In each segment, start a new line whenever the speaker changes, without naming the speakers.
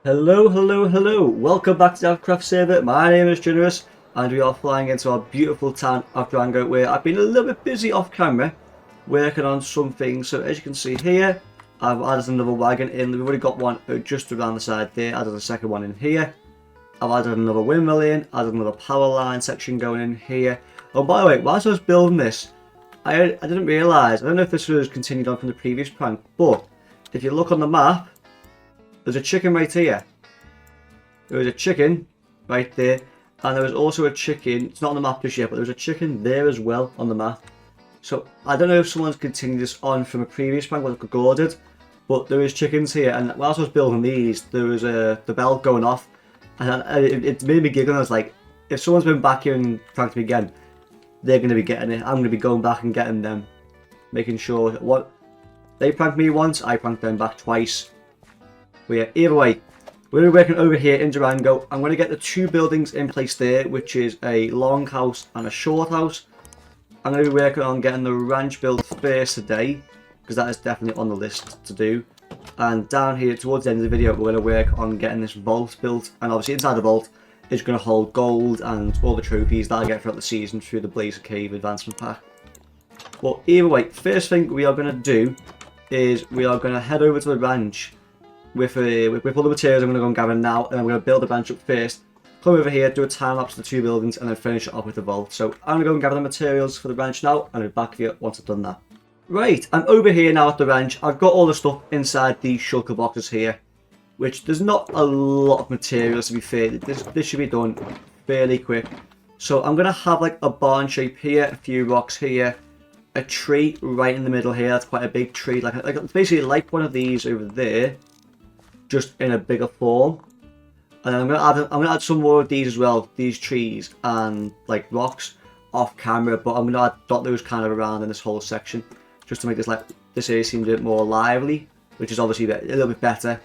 Hello, hello, hello. Welcome back to the AlphaCraft server. My name is Ginerous and we are flying into our beautiful town of Durango where I've been a little bit busy off camera working on some things. So as you can see here, I've added another wagon in. We've already got one just around the side there, added a second one in here. I've added another windmill in, added another power line section going in here. Oh, by the way, whilst I was building this, I didn't realise, I don't know if this was continued on from the previous prank, but if you look on the map, there's a chicken right here. There was a chicken right there, and there was also a chicken, it's not on the map just yet, but there was a chicken there as well on the map. So I don't know if someone's continued this on from a previous prank what I've recorded, but there is chickens here, and whilst I was building these, there was the bell going off, and it made me giggle. I was like, if someone's been back here and pranked me again, they're going to be getting it. I'm going to be going back and getting them, making sure what they pranked me once, I pranked them back twice. But yeah, either way, we're going to be working over here in Durango. I'm going to get the two buildings in place there, which is a long house and a short house. I'm going to be working on getting the ranch built first today, because that is definitely on the list to do. And down here, towards the end of the video, we're going to work on getting this vault built. And obviously inside the vault is going to hold gold and all the trophies that I get throughout the season through the Blazer Cave advancement pack. But either way, first thing we are going to do is we are going to head over to the ranch with all the materials I'm going to go and gather now, and I'm going to build the ranch up first, come over here, do a time lapse of the two buildings, and then finish it off with the vault. So I'm going to go and gather the materials for the ranch now, and I'll be back here once I've done that. Right, I'm over here now at the ranch. I've got all the stuff inside these shulker boxes here, which there's not a lot of materials to be fair. This should be done fairly quick. So I'm going to have like a barn shape here, a few rocks here, a tree right in the middle here. That's quite a big tree, like it's basically like one of these over there, just in a bigger form. And then I'm gonna add some more of these as well, these trees and like rocks off camera, but I'm gonna dot those kind of around in this whole section just to make this area seem a bit more lively, which is obviously a little bit better.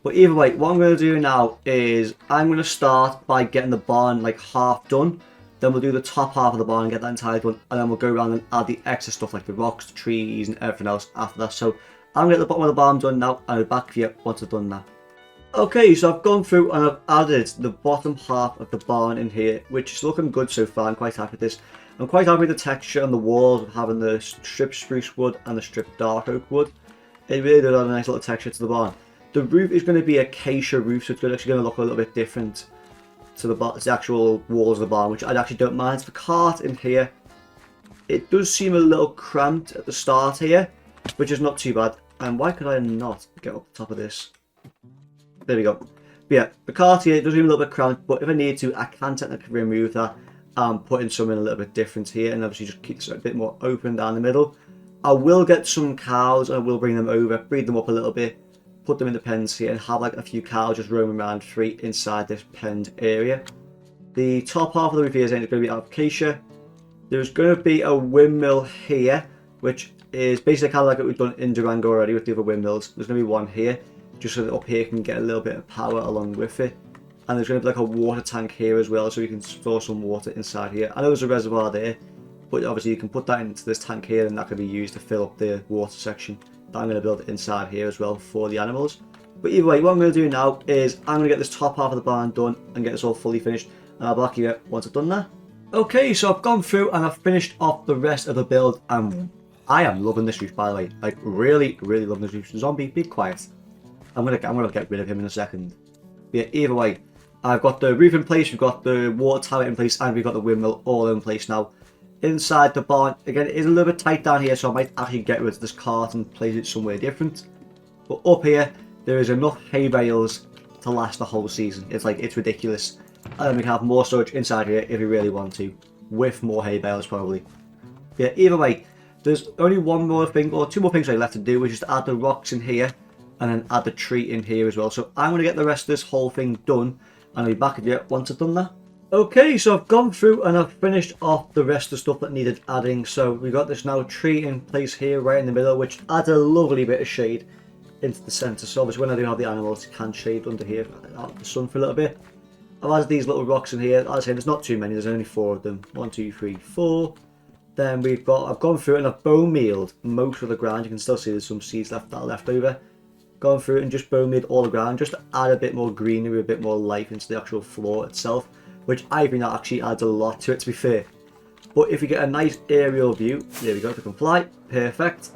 But either way, what I'm gonna do now is I'm gonna start by getting the barn like half done. Then we'll do the top half of the barn and get that entire done, and then we'll go around and add the extra stuff like the rocks, the trees, and everything else after that. So I'm going to get the bottom of the barn done now, and I'll be back here once I've done that. Okay, so I've gone through and I've added the bottom half of the barn in here, which is looking good so far. I'm quite happy with this. I'm quite happy with the texture on the walls of having the strip spruce wood and the strip dark oak wood. It really does add a nice little texture to the barn. The roof is going to be acacia roof, so it's actually going to look a little bit different to the actual walls of the barn, which I actually don't mind. The cart in here, it does seem a little cramped at the start here, which is not too bad. And why could I not get up the top of this? There we go. But yeah, the cart here does seem a little bit cramped, but if I need to, I can technically remove that and put in something a little bit different here, and obviously just keep it a bit more open down the middle. I will get some cows, and I will bring them over, breed them up a little bit, put them in the pens here, and have like a few cows just roaming around free inside this penned area. The top half of the roof here is going to be out of acacia. There's going to be a windmill here, which is basically kind of like what we've done in Durango already with the other windmills. There's going to be one here, just so that up here can get a little bit of power along with it. And there's going to be like a water tank here as well, so we can store some water inside here. I know there's a reservoir there, but obviously you can put that into this tank here, and that can be used to fill up the water section that I'm going to build inside here as well for the animals. But either way, what I'm going to do now is I'm going to get this top half of the barn done and get this all fully finished, and I'll be back here once I've done that. Okay, so I've gone through and I've finished off the rest of the build, and I am loving this roof, by the way. Like, really, really loving this roof. Zombie, be quiet. I'm gonna get rid of him in a second. But yeah, either way, I've got the roof in place, we've got the water tower in place, and we've got the windmill all in place now. Inside the barn, again, it is a little bit tight down here, so I might actually get rid of this cart and place it somewhere different. But up here, there is enough hay bales to last the whole season. It's ridiculous. And then we can have more storage inside here if we really want to, with more hay bales probably. But yeah, either way, there's only one more thing, or two more things I left to do, which is to add the rocks in here, and then add the tree in here as well. So I'm going to get the rest of this whole thing done, and I'll be back with you once I've done that. Okay, so I've gone through and I've finished off the rest of the stuff that needed adding. So we've got this now tree in place here, right in the middle, which adds a lovely bit of shade into the centre. So obviously when I do have the animals, you can shade under here, out the sun for a little bit. I've added these little rocks in here. As I say, there's not too many, there's only 4 of them. 1, 2, 3, 4. Then I've gone through and I've bone mealed most of the ground. You can still see there's some seeds that are left over. gone through and just bone made all the ground just to add a bit more greenery, a bit more life into the actual floor itself, which I think that actually adds a lot to it, to be fair. But if you get a nice aerial view, there we go, if we can fly, perfect.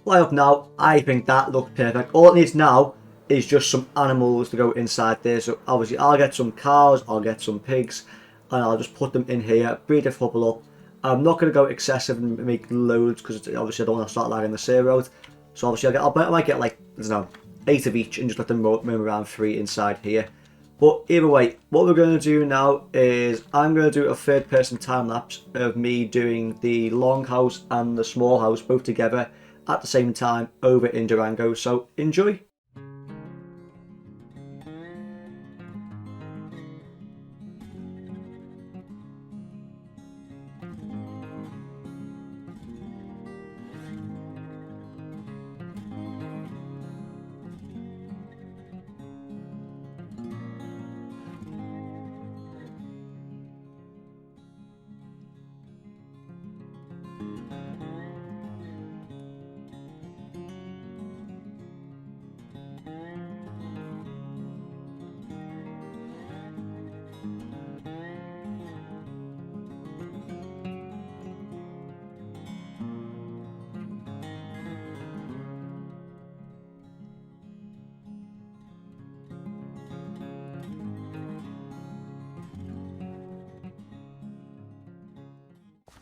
Fly up now, I think that looks perfect. All it needs now is just some animals to go inside there. So obviously I'll get some cows, I'll get some pigs, and I'll just put them in here, breed a couple up. I'm not going to go excessive and make loads because obviously I don't want to start lagging the server out. So obviously I might get like, I don't know, 8 of each and just let them move around 3 inside here. But either way, what we're going to do now is I'm going to do a third person time lapse of me doing the long house and the small house both together at the same time over in Durango. So enjoy.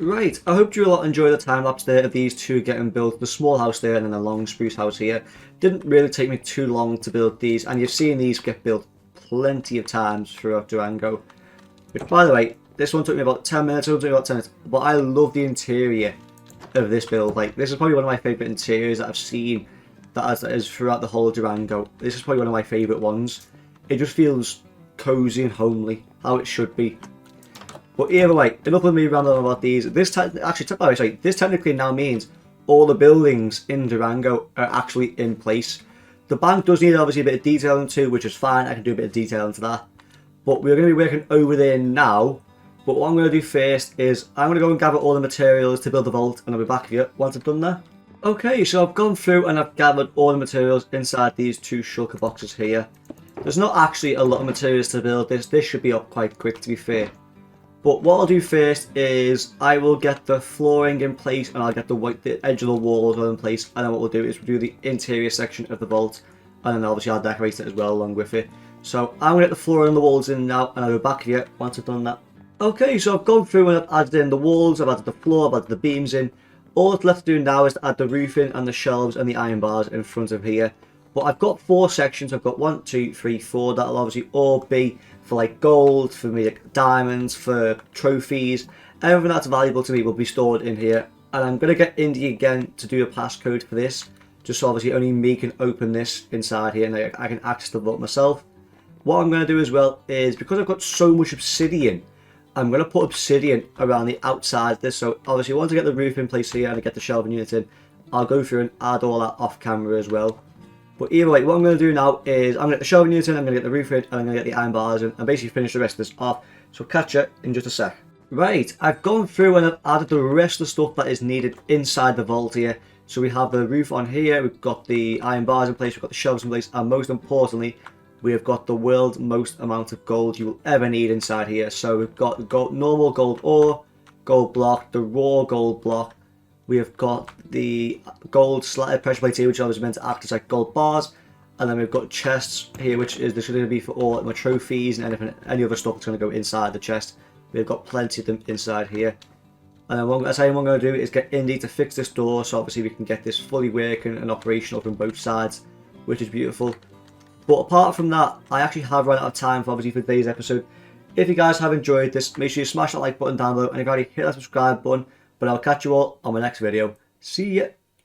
Right, I hope you all enjoy the time lapse there of these two getting built, the small house there and then the long spruce house here. Didn't really take me too long to build these, and you've seen these get built plenty of times throughout Durango. Which, by the way, this one took me about 10 minutes, it took me about 10 minutes, but I love the interior of this build. Like, this is probably one of my favourite interiors that I've seen that is throughout the whole of Durango. This is probably one of my favourite ones. It just feels cosy and homely, how it should be. But either way, enough of me rambling about these. This technically now means all the buildings in Durango are actually in place. The bank does need obviously a bit of detailing too, which is fine. I can do a bit of detail into that. But we're going to be working over there now. But what I'm going to do first is I'm going to go and gather all the materials to build the vault, and I'll be back here once I've done that. Okay, so I've gone through and I've gathered all the materials inside these 2 shulker boxes here. There's not actually a lot of materials to build this. This should be up quite quick, to be fair. But what I'll do first is I will get the flooring in place, and I'll get the edge of the walls all in place, and then what we'll do is we'll do the interior section of the vault, and then obviously I'll decorate it as well along with it. So I'm going to get the floor and the walls in now, and I'll go back here once I've done that. Okay, so I've gone through and I've added in the walls, I've added the floor, I've added the beams in. All that's left to do now is to add the roofing and the shelves and the iron bars in front of here. But I've got 4 sections. I've got 1, 2, 3, 4. That'll obviously all be for like gold, for me like diamonds, for trophies. Everything that's valuable to me will be stored in here. And I'm going to get Indy again to do a passcode for this. Just so obviously only me can open this inside here, and I can access the vault myself. What I'm going to do as well is, because I've got so much obsidian, I'm going to put obsidian around the outside of this. So obviously once I get the roof in place here and I get the shelving unit in, I'll go through and add all that off camera as well. But either way, what I'm going to do now is I'm going to get the shelving unit in, I'm going to get the roof in, and I'm going to get the iron bars in, and basically finish the rest of this off. So catch you in just a sec. Right, I've gone through and I've added the rest of the stuff that is needed inside the vault here. So we have the roof on here, we've got the iron bars in place, we've got the shelves in place, and most importantly, we have got the world's most amount of gold you will ever need inside here. So we've got the normal gold ore, gold block, the raw gold block. We have got the gold slatted pressure plate here, which obviously meant to act as like gold bars. And then we've got chests here, which is going to be for all my trophies and any other stuff that's going to go inside the chest. We've got plenty of them inside here. And then what I'm going to do is get Indy to fix this door, so obviously we can get this fully working and operational from both sides, which is beautiful. But apart from that, I actually have run out of time for today's episode. If you guys have enjoyed this, make sure you smash that like button down below, and if you already hit that subscribe button. But I'll catch you all on my next video. See ya!